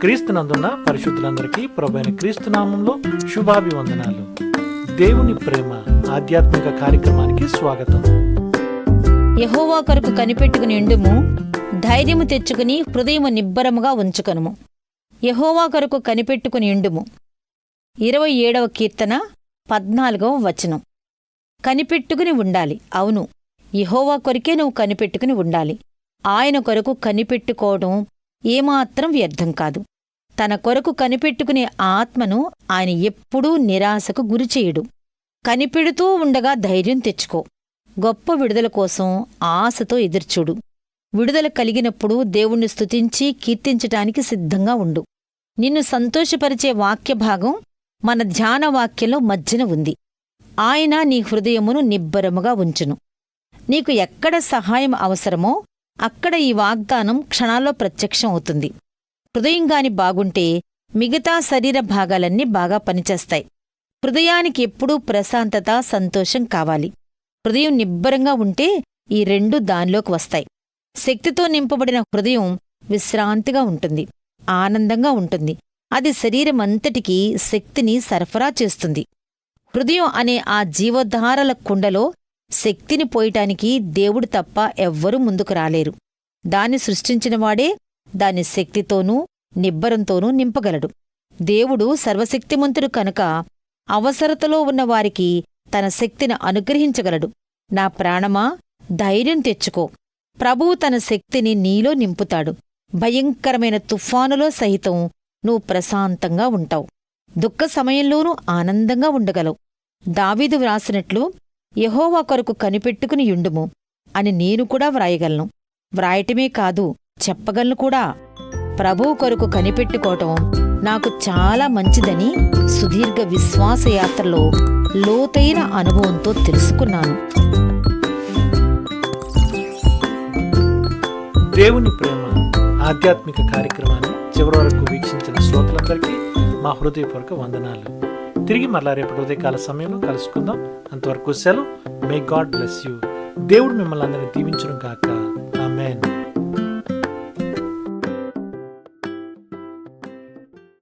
క్రీస్తునందున్న పరిశుద్ధులందరికీ ప్రభువైన క్రీస్తు నామంలో శుభాభివందనాలు. దేవుని ప్రేమ ఆధ్యాత్మిక కార్యక్రమానికి స్వాగతం. యెహోవా కొరకు కనిపెట్టుకుని ఉండుము, ధైర్యము తెచ్చుకుని హృదయము నిబ్బరముగా ఉంచుకొనుము. యెహోవా కొరకు కనిపెట్టుకుని ఉండుము. 27వ కీర్తన 14వ వచనం. కనిపెట్టుకుని ఉండాలి. అవును, యెహోవా కొరకే నువ్వు కనిపెట్టుకుని ఉండాలి. ఆయన కొరకు కనిపెట్టుకోవడం ఏమాత్రం వ్యర్థం కాదు. తన కొరకు కనిపెట్టుకునే ఆత్మను ఆయన ఎప్పుడూ నిరాశకు గురిచేయుడు. కనిపెడుతూ ఉండగా ధైర్యం తెచ్చుకో. గొప్ప విడుదల కోసం ఆశతో ఎదుర్చూడు. విడుదల కలిగినప్పుడు దేవుణ్ణి స్తుతించి కీర్తించటానికి సిద్ధంగా ఉండు. నిన్ను సంతోషపరిచే వాక్యభాగం మన ధ్యాన వాక్యంలో మధ్యన ఉంది. ఆయన నీ హృదయమును నిబ్బరముగా ఉంచును. నీకు ఎక్కడ సహాయం అవసరమో అక్కడ ఈ వాగ్దానం క్షణాల్లో ప్రత్యక్షం అవుతుంది. హృదయంగాని బాగుంటే మిగతా శరీర భాగాలన్నీ బాగా పనిచేస్తాయి. హృదయానికి ఎప్పుడూ ప్రశాంతత, సంతోషం కావాలి. హృదయం నిబ్బరంగా ఉంటే ఈ రెండూ దానిలోకి వస్తాయి. శక్తితో నింపబడిన హృదయం విశ్రాంతిగా ఉంటుంది, ఆనందంగా ఉంటుంది. అది శరీరమంతటికీ శక్తిని సరఫరా చేస్తుంది. హృదయం అనే ఆ జీవధారల కుండలో శక్తిని పోయటానికి దేవుడు తప్ప ఎవ్వరూ ముందుకు రాలేరు. దాన్ని సృష్టించినవాడే దాన్ని శక్తితోనూ నిబ్బరంతోనూ నింపగలడు. దేవుడు సర్వశక్తిమంతుడు కనుక అవసరతలో ఉన్నవారికి తన శక్తిని అనుగ్రహించగలడు. నా ప్రాణమా, ధైర్యం తెచ్చుకో. ప్రభువు తన శక్తిని నీలో నింపుతాడు. భయంకరమైన తుఫానులో సహితం నువ్వు ప్రశాంతంగా ఉంటావు. దుఃఖ సమయంలోనూ ఆనందంగా ఉండగలవు. దావీదు వ్రాసినట్లు, యెహోవా కొరకు కనిపెట్టుకుని యుండుము అని నేను కూడా వ్రాయగలను. వ్రాయటమే కాదు, చెప్పగలను కూడా. ప్రభువు కొరకు కనిపెట్టుకోవటం నాకు చాలా మంచిదని సుదీర్ఘ విశ్వాసయాత్రలో లోతైన అనుభవంతో తెలుసుకున్నాను. దేవుని ప్రేమ ఆధ్యాత్మిక కార్యక్రమాన్ని చివరి వరకు వీక్షించిన శ్రోతలందరికీ మా హృదయపూర్వక వందనాలు. తిరిగి మరలా రేపటి ఉదయకాల సమయంలో కలుసుకుందాం. అంతవరకు సెలవు. May God bless you. దేవుడు మిమ్మల్ని అందరినీ దీవించును గాక.